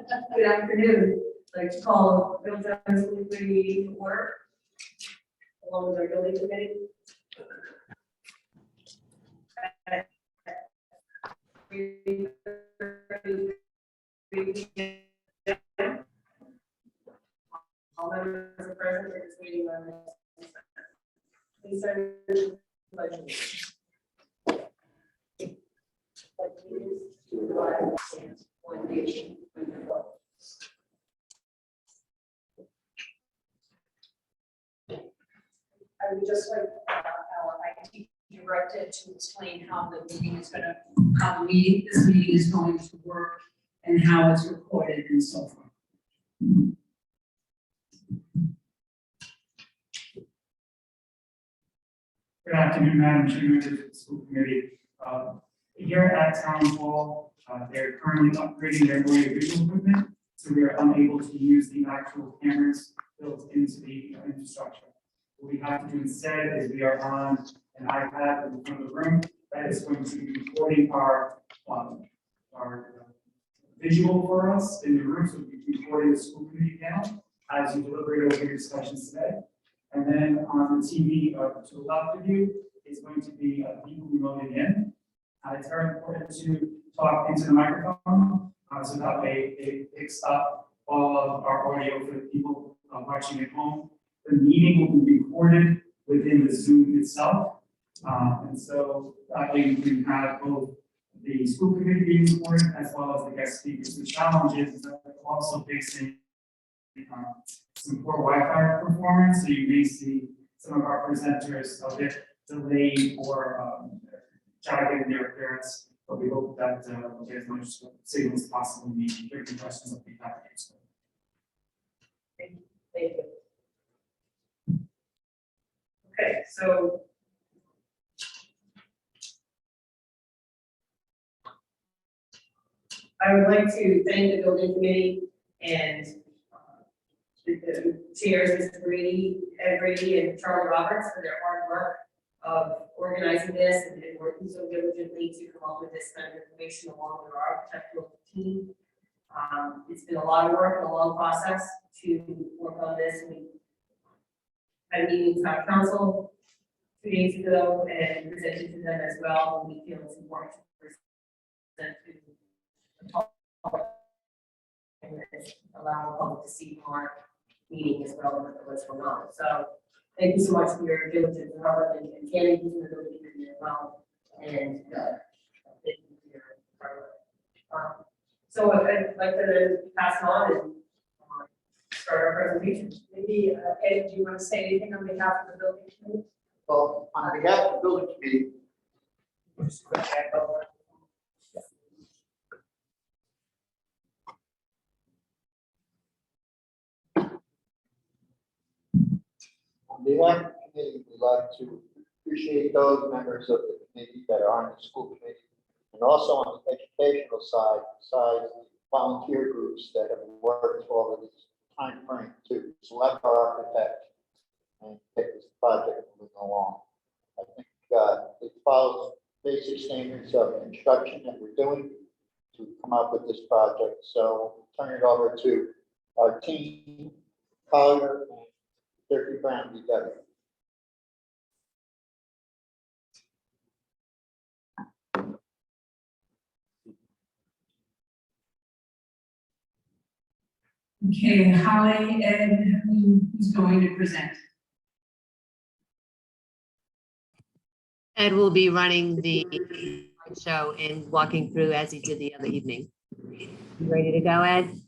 Good afternoon. I'd like to call Middletown School Committee meeting to order, along with our building committee. All members are present for this meeting. Please stand for the pledge of allegiance. To the flag stands one nation under God. I would just like our IT director to explain how the meeting is gonna, this meeting is going to work and how it's recorded and so forth. Good afternoon, Madam Chair, members of the school committee. Here at Town Hall, they're currently upgrading their audio-visual equipment, so we are unable to use the actual cameras built into the infrastructure. What we have to do instead is we are on an iPad in front of the room that is going to be recording our visual for us in the room, so we'll be recording the school committee panel as you deliberate over your discussions today. And then on the TV to the left of you is going to be people remoting in. It's very important to talk into the microphone so that way it picks up all of our audio for the people watching at home. The meeting will be recorded within the Zoom itself. And so that way you can have both the school committee being recorded as well as the guest speakers. The challenge is that it also takes in some poor Wi-Fi performance, so you may see some of our presenters a bit delayed or jagged in their appearance, but we hope that we'll get as much signal as possible in the different questions that we have to answer. Thank you. Okay, so I would like to thank the building committee and the chairs, Mr. Brady, Ed Brady, and Charlie Roberts for their hard work of organizing this and working so diligently to come up with this kind of information along with our architectural team. It's been a lot of work and a long process to work on this. We had a meeting with our council 2 days ago and presented to them as well. And we feel it's important to present to the public and allow the public to see our meeting as well and what's going on. So thank you so much for your diligence and hard work, and Tammy, who's in the building committee as well. And thank you for your hard work. So I'd like to pass it on and start our presentation. Maybe, Ed, do you want to say anything on behalf of the building committee? Well, on behalf of the building committee, on behalf of the committee, we'd like to appreciate those members of the committee that are on the school committee, and also on the educational side, besides the volunteer groups that have worked over this time frame to select our architect and get this project moving along. I think it follows basic standards of construction that we're doing to come up with this project. So we'll turn it over to our team, Collier and Dirty Brown, BW. Okay, Holly, Ed, who's going to present? Ed will be running the show and walking through as he did the other evening. You ready to go, Ed?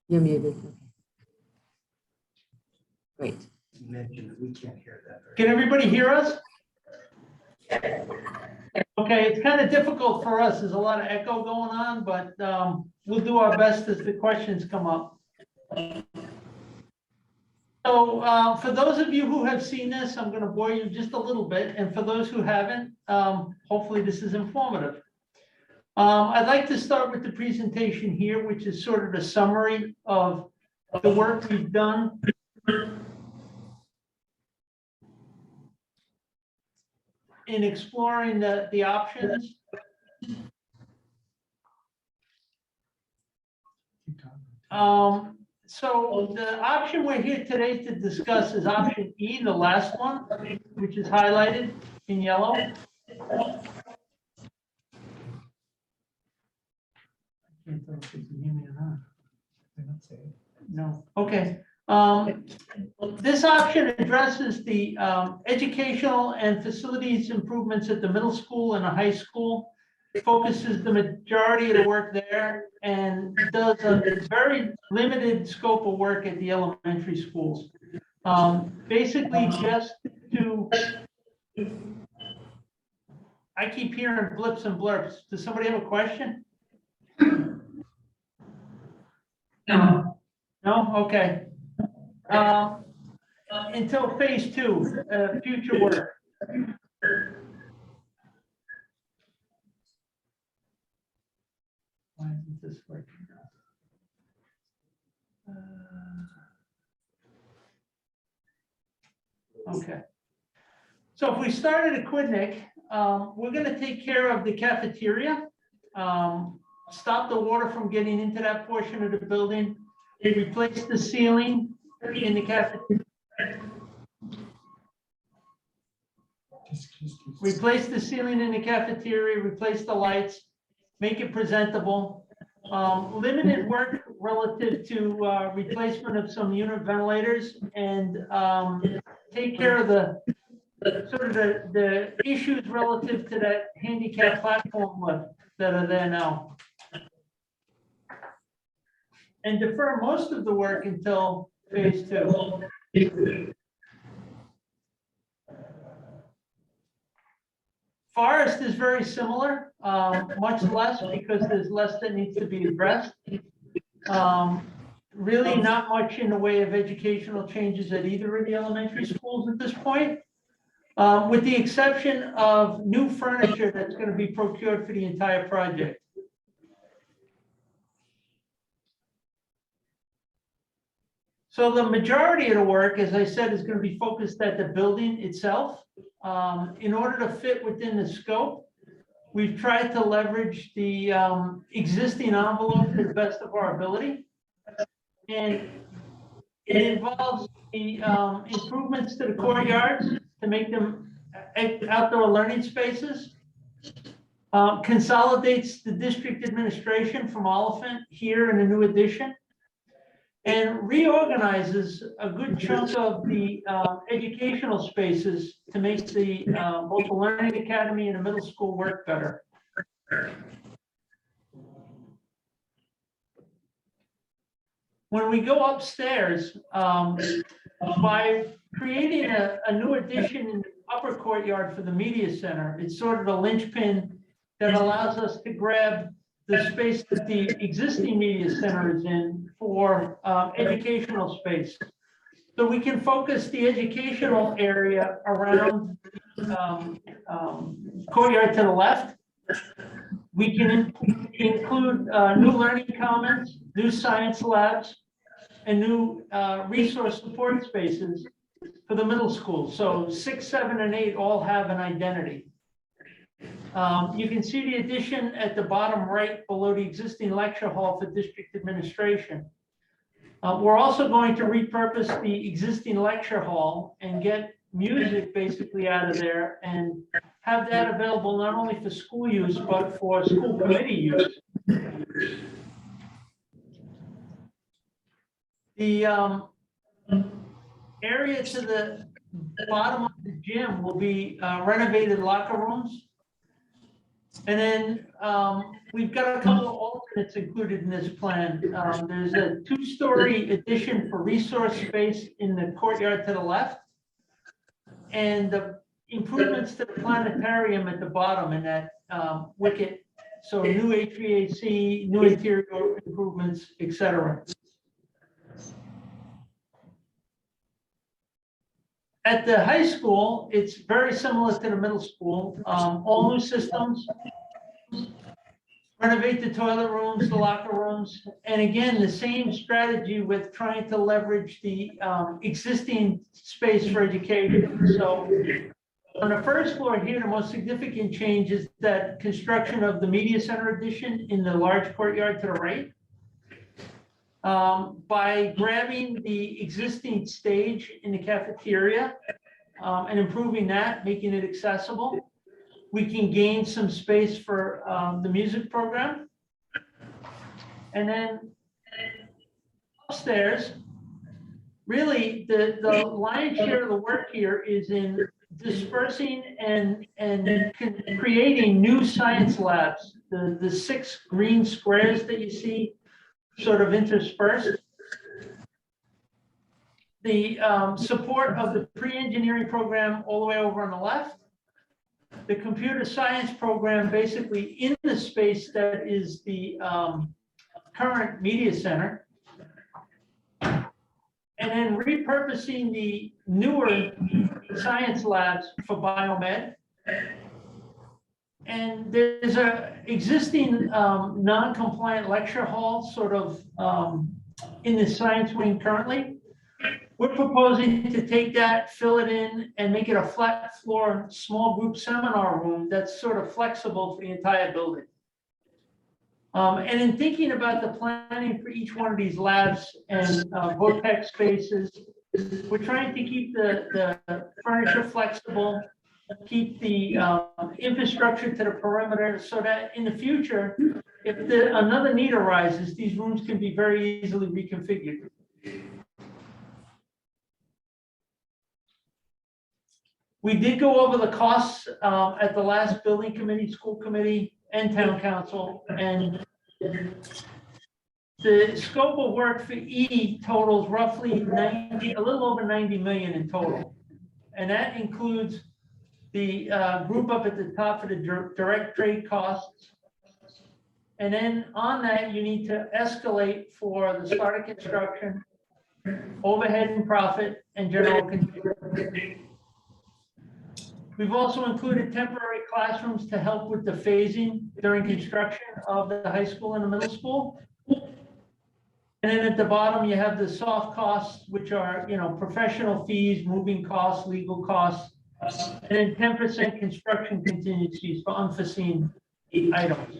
You're muted. Great. Mention that we can't hear that. Can everybody hear us? Okay, it's kind of difficult for us. There's a lot of echo going on, but we'll do our best as the questions come up. So for those of you who have seen this, I'm going to bore you just a little bit. And for those who haven't, hopefully this is informative. I'd like to start with the presentation here, which is sort of a summary of the work we've done. In exploring the options So the option we're here today to discuss is option E, the last one, which is highlighted in yellow. I can't tell if you can hear me or not. No, okay. This option addresses the educational and facilities improvements at the middle school and the high school. Focuses the majority of the work there and does a very limited scope of work at the elementary schools. Basically just to, I keep hearing blips and blurps. Does somebody have a question? No. No? Okay. Until phase 2, future work. Why isn't this working? Okay. So if we start at Aquidneck, we're gonna take care of the cafeteria. Stop the water from getting into that portion of the building. Replace the ceiling in the cafeteria. Replace the ceiling in the cafeteria, replace the lights, make it presentable. Limited work relative to replacement of some unit ventilators and take care of the sort of the issues relative to that handicap platform lift that are there now. And defer most of the work until phase 2. Forest is very similar, much less because there's less that needs to be addressed. Really not much in the way of educational changes at either of the elementary schools at this point, with the exception of new furniture that's going to be procured for the entire project. So the majority of the work, as I said, is going to be focused at the building itself. In order to fit within the scope, we've tried to leverage the existing envelope to the best of our ability. And it involves the improvements to the courtyards to make them outdoor learning spaces. Consolidates the district administration from Oliphant here in a new addition. And reorganizes a good chunk of the educational spaces to make the both the Learning Academy and the middle school work better. When we go upstairs, by creating a new addition in the upper courtyard for the media center, it's sort of a linchpin that allows us to grab the space that the existing media center is in for educational space. So we can focus the educational area around courtyard to the left. We can include new learning commons, new science labs, and new resource support spaces for the middle school. So 6, 7, and 8 all have an identity. You can see the addition at the bottom right below the existing lecture hall for district administration. We're also going to repurpose the existing lecture hall and get music basically out of there and have that available not only for school use, but for school committee use. The area to the bottom of the gym will be renovated locker rooms. And then we've got a couple of alternates included in this plan. There's a 2-story addition for resource space in the courtyard to the left. And the improvements to the planetarium at the bottom in that wicket. So new HVAC, new interior improvements, et cetera. At the high school, it's very similar to the middle school. All new systems, renovate the toilet rooms, the locker rooms, and again, the same strategy with trying to leverage the existing space for education. So On the first floor here, the most significant change is that construction of the media center addition in the large courtyard to the right. By grabbing the existing stage in the cafeteria and improving that, making it accessible, we can gain some space for the music program. And then upstairs, really, the lion's share of the work here is in dispersing and creating new science labs. The 6 green squares that you see sort of interspersed. The support of the pre-engineering program all the way over on the left. The computer science program basically in the space that is the current media center. And then repurposing the newer science labs for biomed. And there's a existing non-compliant lecture hall sort of in the science wing currently. We're proposing to take that, fill it in, and make it a flat floor, small group seminar room that's sort of flexible for the entire building. And in thinking about the planning for each one of these labs and vortex spaces, we're trying to keep the furniture flexible, keep the infrastructure to the perimeter so that in the future, if another need arises, these rooms can be very easily reconfigured. We did go over the costs at the last building committee, school committee, and town council, and the scope of work for E totals roughly a little over 90 million in total. And that includes the group up at the top for the direct trade costs. And then on that, you need to escalate for the start of construction, overhead and profit, and general construction. We've also included temporary classrooms to help with the phasing during construction of the high school and the middle school. And then at the bottom, you have the soft costs, which are, professional fees, moving costs, legal costs, and then 10% construction contingencies for unforeseen items.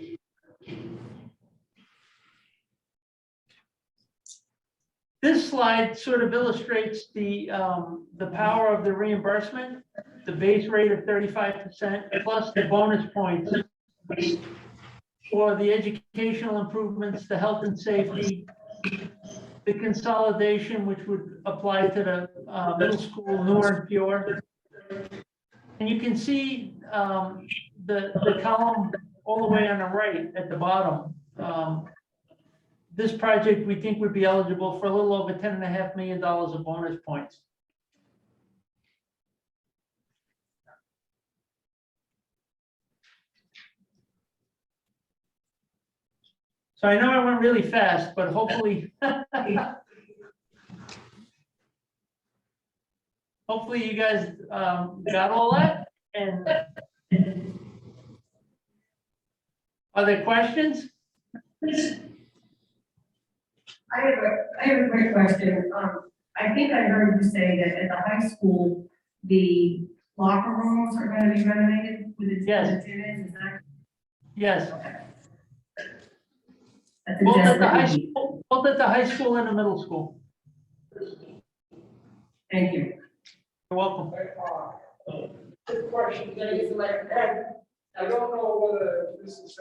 This slide sort of illustrates the power of the reimbursement, the base rate of 35%, plus the bonus points for the educational improvements, the health and safety, the consolidation, which would apply to the middle school, newer and pure. And you can see the column all the way on the right at the bottom. This project, we think, would be eligible for a little over $10.5 million of bonus points. So I know I went really fast, but hopefully, hopefully you guys got all that. And are there questions? I have a quick question. I think I heard you say that at the high school, the locker rooms are going to be renovated with the Yes. is that? Yes, That's a both at the desperate high need. school, both at the high school and the middle school. Thank you. You're welcome. Good question, Dennis, I don't know whether this is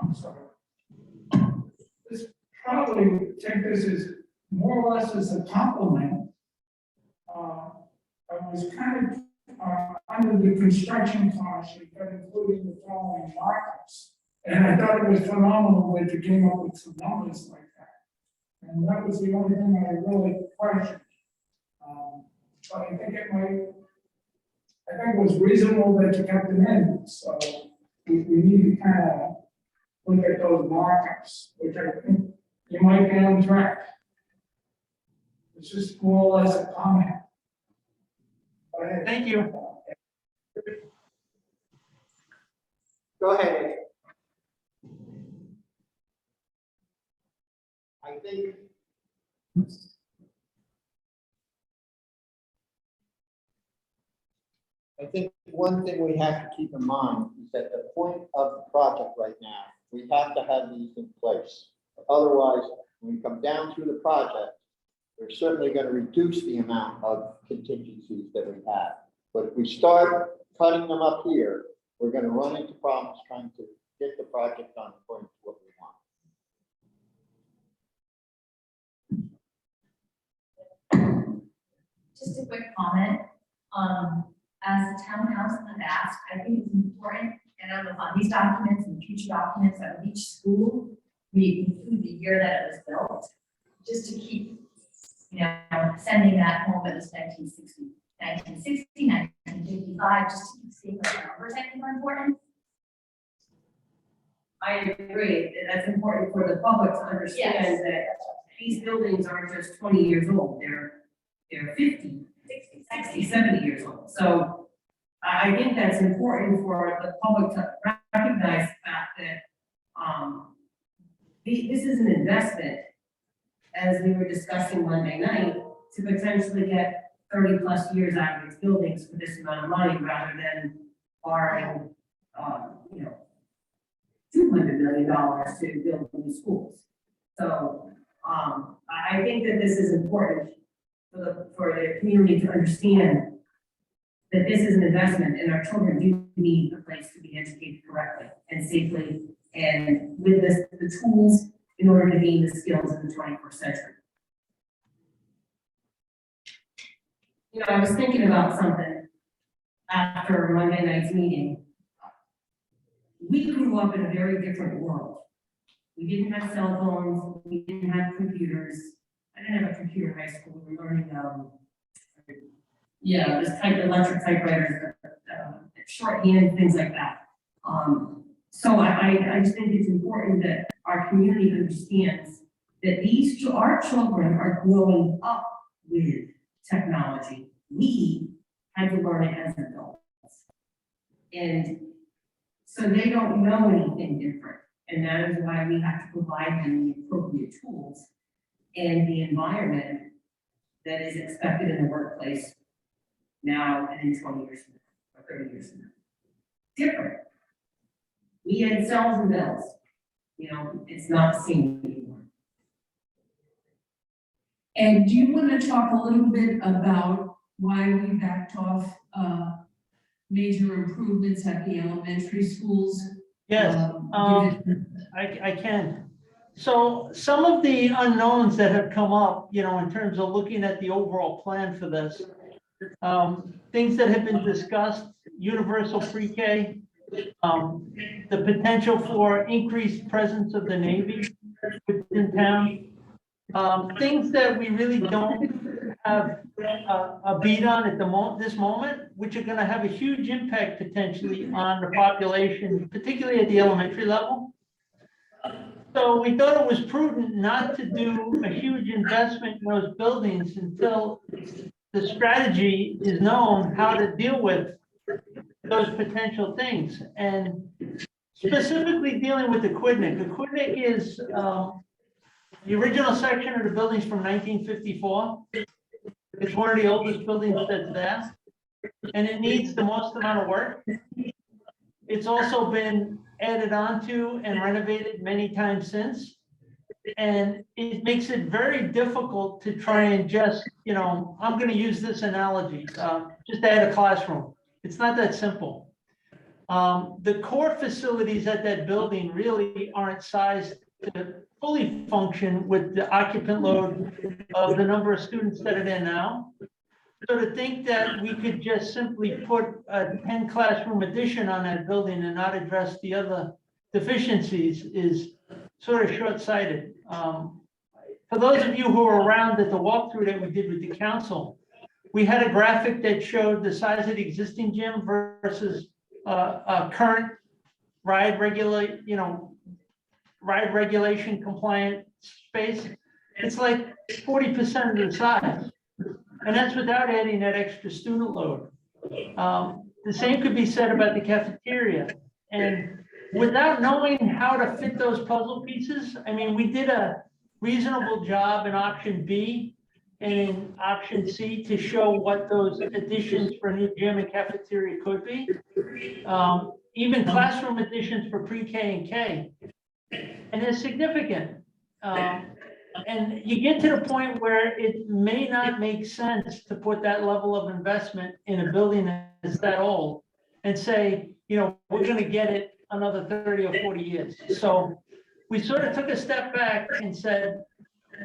I'm sorry. This probably take this as more or less as a compliment. I was kind of under the construction cost, but including the following markups. And I thought it was phenomenal that you came up with some numbers like that. And that was the only thing I really questioned. But I think it was reasonable that you kept them in, so we need to kind of look at those markups, which I think you might be on track. It's just more or less a comment. Go ahead. Thank you. Go ahead. I think. one thing we have to keep in mind is that the point of the project right now, we have to have these in place. Otherwise, when we come down through the project, we're certainly going to reduce the amount of contingencies that we have. But if we start cutting them up here, we're going to run into problems trying to get the project done according to what we want. Just a quick comment. As the town council has asked, I think it's important, and on these documents and future documents that with each school, we include the year that it was built, just to keep, sending that home as 1960, 1955, just to keep seeing what the numbers I think are important. I agree, that's important for the public to understand Yes. that these buildings aren't just 20 years old, they're 50, 60, 70 years old. So I think that's important for the public to recognize the fact that, this is an investment, as we were discussing Monday night, to potentially get 30+ years out of these buildings for this amount of money, rather than borrowing, $200 million to build new schools. So, I think that this is important for the community to understand that this is an investment and our children do need a place to be educated correctly and safely and with the tools in order to gain the skills in the 21st century. I was thinking about something after Monday night's meeting. We grew up in a very different world. We didn't have cell phones, we didn't have computers. I didn't have a computer in high school, we were learning, just electric typewriters, shorthand, things like that. So I just think it's important that our community understands that our children are growing up with technology. We had to learn it as adults. And so they don't know anything different. And that is why we have to provide them the appropriate tools and the environment that is expected in the workplace now and in 20 years from now, or 30 years from now. Different. We had cells and bells. It's not the same anymore. And do you want to talk a little bit about why we backed off major improvements at the elementary schools? Yes, I can. So some of the unknowns that have come up, in terms of looking at the overall plan for this, things that have been discussed, universal pre-K, the potential for increased presence of the Navy within town, things that we really don't have a beat on at this moment, which are going to have a huge impact potentially on the population, particularly at the elementary level. So we thought it was prudent not to do a huge investment in those buildings until the strategy is known how to deal with those potential things. And specifically dealing with the Aquidneck. The Aquidneck is the original section of the buildings from 1954. It's one of the oldest buildings that's there, and it needs the most amount of work. It's also been added onto and renovated many times since. And it makes it very difficult to try and just, I'm going to use this analogy, just add a classroom. It's not that simple. The core facilities at that building really aren't sized to fully function with the occupant load of the number of students that are there now. So to think that we could just simply put a 10 classroom addition on that building and not address the other deficiencies is sort of short-sighted. For those of you who were around at the walkthrough that we did with the council, we had a graphic that showed the size of the existing gym versus a current ride regulation compliant space. It's like 40% of the size. And that's without adding that extra student load. The same could be said about the cafeteria. And without knowing how to fit those puzzle pieces, we did a reasonable job in option B and in option C to show what those additions for new gym and cafeteria could be. Even classroom additions for pre-K and K. And it's significant. And you get to the point where it may not make sense to put that level of investment in a building that's that old and say, you know, we're gonna get it another 30 or 40 years. So we sort of took a step back and said,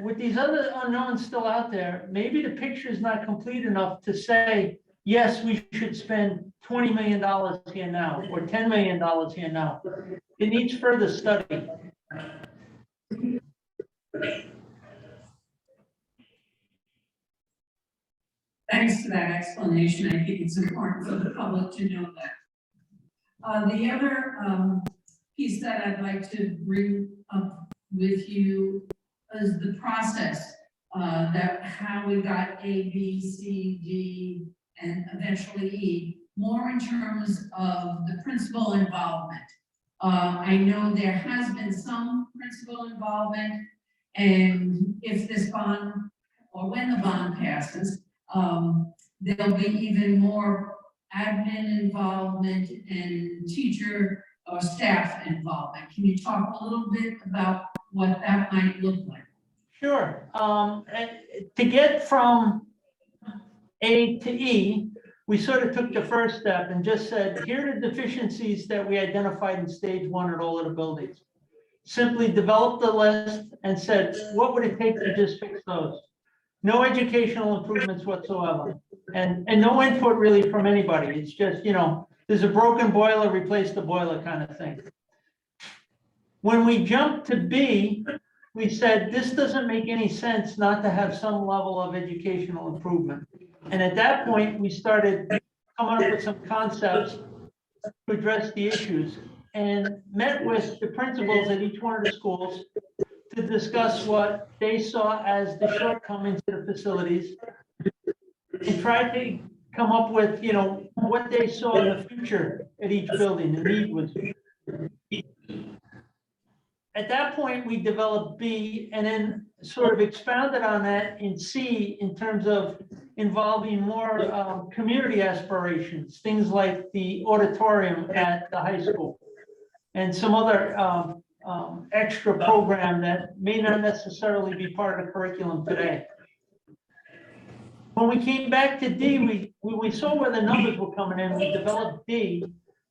with these other unknowns still out there, maybe the picture is not complete enough to say, yes, we should spend $20 million here now, or $10 million here now. It needs further study. Thanks for that explanation. I think it's important for the public to know that. The other piece that I'd like to bring up with you is the process, that how we got A, B, C, D, and eventually E, more in terms of the principal involvement. I know there has been some principal involvement, and if this bond, or when the bond passes, there'll be even more admin involvement and teacher or staff involvement. Can you talk a little bit about what that might look like? Sure. And to get from A to E, we sort of took the first step and just said, here are the deficiencies that we identified in stage 1 at all of the buildings. Simply developed the list and said, what would it take to just fix those? No educational improvements whatsoever. And no input really from anybody. It's just, you know, there's a broken boiler, replace the boiler kind of thing. When we jumped to B, we said, this doesn't make any sense not to have some level of educational improvement. And at that point, we started coming up with some concepts to address the issues and met with the principals at each one of the schools to discuss what they saw as the shortcomings of the facilities and tried to come up with, you know, what they saw in the future at each building, the need was. At that point, we developed B and then sort of expounded on that in C in terms of involving more community aspirations, things like the auditorium at the high school and some other extra program that may not necessarily be part of the curriculum today. When we came back to D, we saw where the numbers were coming in, we developed D,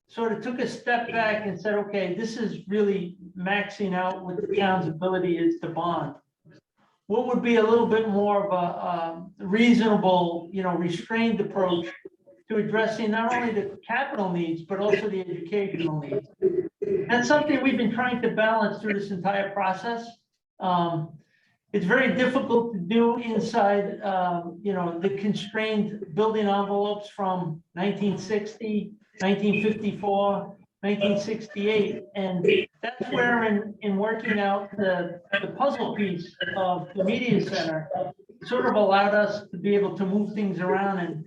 sort of took a step back and said, okay, this is really maxing out what the town's ability is to bond. What would be a little bit more of a reasonable, you know, restrained approach to addressing not only the capital needs, but also the educational needs? That's something we've been trying to balance through this entire process. It's very difficult to do inside, you know, the constrained building envelopes from 1960, 1954, 1968. And that's where in working out the puzzle piece of the media center sort of allowed us to be able to move things around and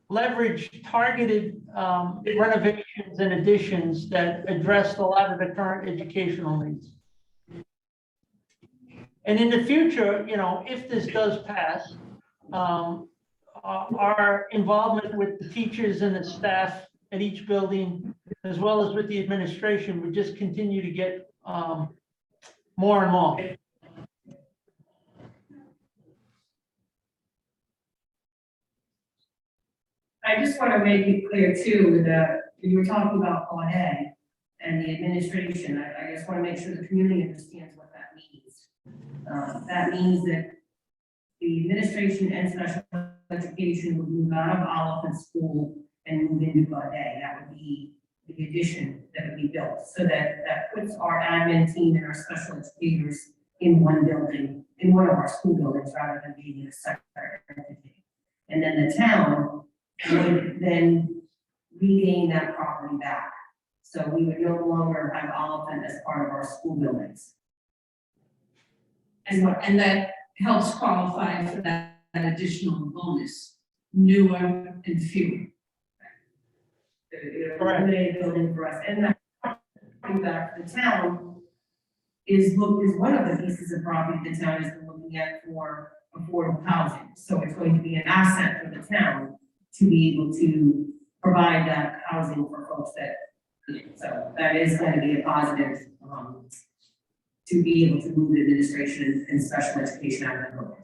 leverage targeted renovations and additions that addressed a lot of the current educational needs. And in the future, you know, if this does pass, our involvement with the teachers and the staff at each building, as well as with the administration, would just continue to get more and more. I just want to make it clear too, that you were talking about Part A and the administration. I just want to make sure the community understands what that means. That means that the administration and special education would move out of Oliphant School and move into Part A. That would be the addition that would be built. So that puts our admin team and our special educators in one building, in one of our school buildings, rather than being in a separate entity. And then the town would then regain that property back. So we would no longer have Oliphant as part of our school buildings. And that helps qualify for that additional bonus, newer and fewer. Eliminated building for us, and that property back to the town is one of the pieces of property the town has been looking at for affordable housing. So it's going to be an asset for the town to be able to provide that housing for folks that need it. So that is going to be a positive, to be able to move administration and special education out of that program.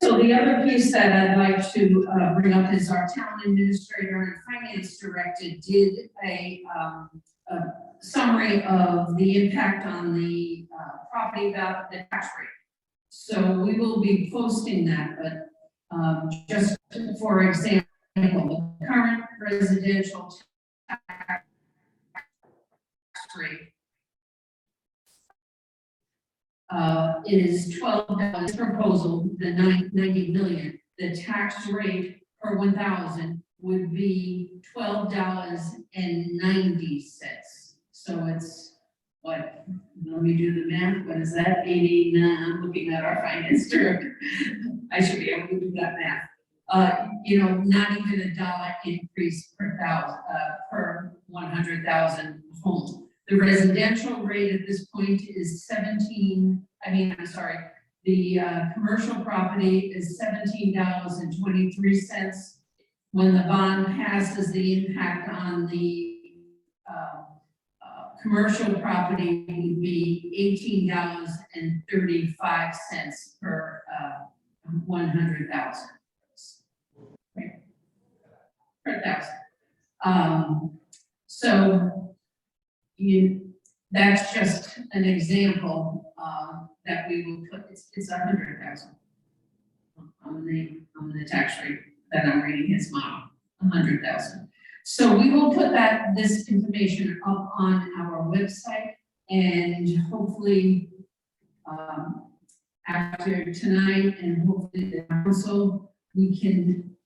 So the other piece that I'd like to bring up is our town administrator and finance director did a summary of the impact on the property value, the tax rate. So we will be posting that, but just for example, the current residential tax rate is $12 proposal, the 90 million, the tax rate per 1,000 would be $12.90. So it's what, let me do the math, what is that, 89, I'm looking at our finance director. I should be able to do that math. Not even a dollar increase per 100,000 homes. The residential rate at this point is the commercial property is $17.23. When the bond passes, the impact on the commercial property would be $18.35 per 100,000. Right. Per thousand. That's just an example that we will put, it's 100,000 on the tax rate that I'm reading his model, 100,000. So we will put this information up on our website, and hopefully after tonight and hopefully the council, we can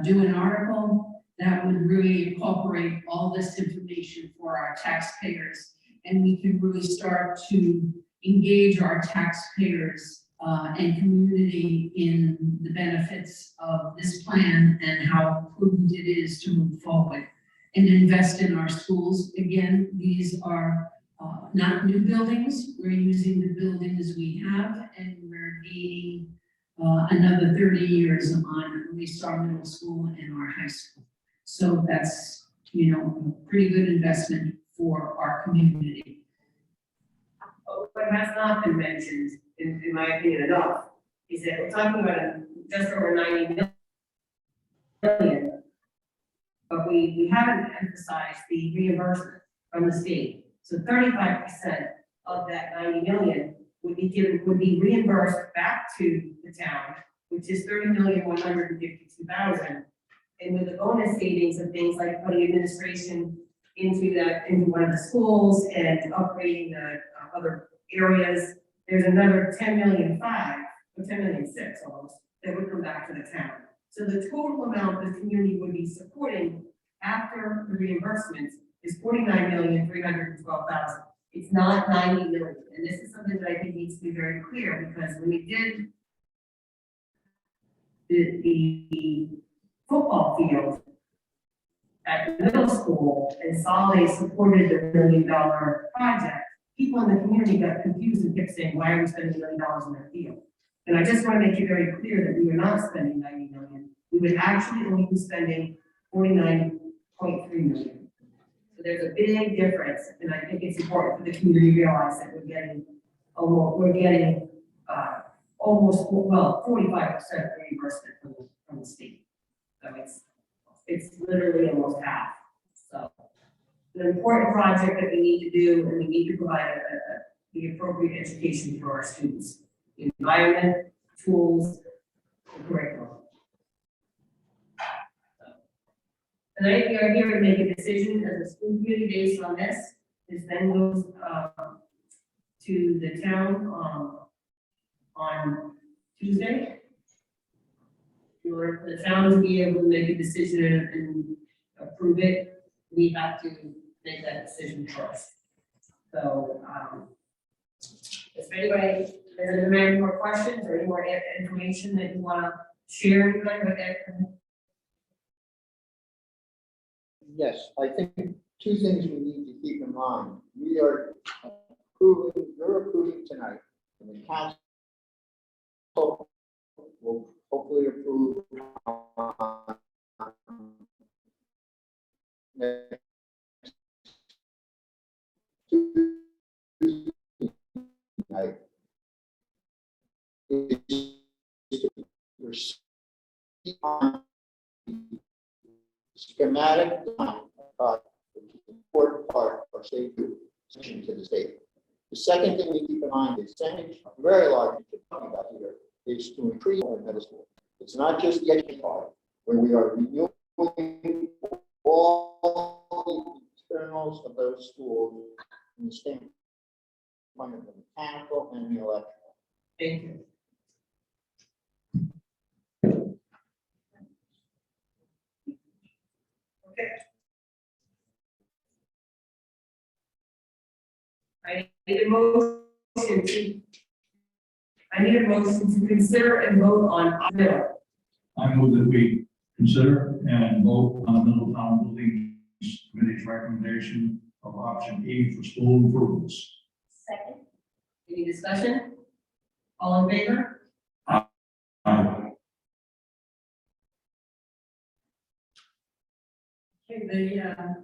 do an article that would really incorporate all this information for our taxpayers. And we can really start to engage our taxpayers and community in the benefits of this plan and how prudent it is to move forward and invest in our schools. Again, these are not new buildings. We're using the buildings we have, and we're gaining another 30 years on at least our middle school and our high school. So that's, a pretty good investment for our community. What has not been mentioned, in my opinion, enough, is that we're talking about just over 90 million, but we haven't emphasized the reimbursement from the state. So 35% of that 90 million would be reimbursed back to the town, which is 30,152,000. And with the bonus savings of things like putting administration into one of the schools and upgrading the other areas, there's another 10,000,005, or 10,000,006 almost, that would come back to the town. So the total amount the community would be supporting after the reimbursements is 49,312,000. It's not 90 million. And this is something that I think needs to be very clear, because when we did the football field at the middle school and saw they supported the $1 million project, people in the community got confused and kept saying, why are we spending $1 million on that field? And I just want to make it very clear that we were not spending 90 million. We would actually only be spending 49.3 million. So there's a big difference, and I think it's important for the community to realize that we're getting almost 45% reimbursement from the state. So it's literally almost half. So an important project that we need to do, and we need to provide the appropriate education for our students. The environment, tools, the curriculum. And I think we are here to make a decision as a school committee based on this. This then goes to the town on Tuesday. In order for the town to be able to make a decision and approve it, we have to make that decision first. So, if anybody has any more questions or any more information that you want to share with that. Yes, I think two things we need to keep in mind. We are you're approving tonight, and the council will hopefully approve next Tuesday night. Schematic, important part of state submission to the state. The second thing we keep in mind is sending a very large, we're talking about here, is to increase our middle school. It's not just the education part, where we are renewing all the externals of those schools in the standpoint of the mechanical and the electrical. Thank you. Okay. I need a motion to consider and vote on middle. I move that we consider and vote on the Middletown Building Committee's recommendation of option E for school improvements. Second. Any discussion? All in favor? Aye. Okay, the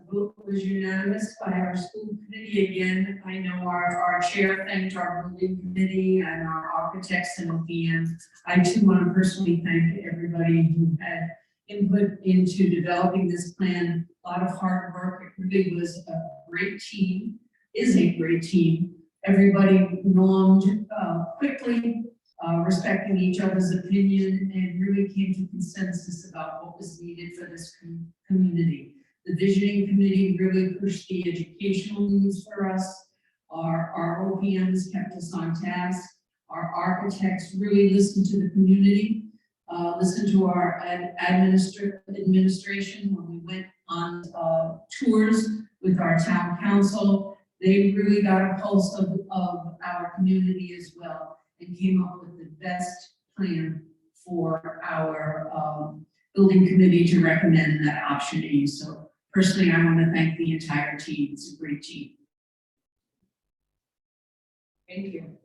vote was unanimous by our school committee again. I know our chair thanked our building committee and our architects and OPM. I too want to personally thank everybody who had input into developing this plan. A lot of hard work. It really was a great team, is a great team. Everybody normed quickly, respecting each other's opinion, and really came to consensus about what was needed for this community. The visioning committee really pushed the educational needs for us. Our OPMs kept us on task. Our architects really listened to the community, listened to our administration when we went on tours with our town council. They really got a pulse of our community as well and came up with the best plan for our building committee to recommend that option E. So personally, I want to thank the entire team. It's a great team. Thank you.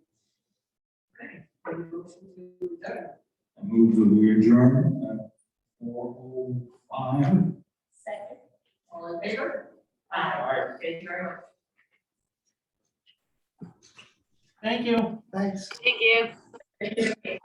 Okay. Any motion to adjourn? I move that we adjourn at 4:05. Second. All in favor? Aye. Thank you very much. Thank you. Thanks. Thank you. Thank you.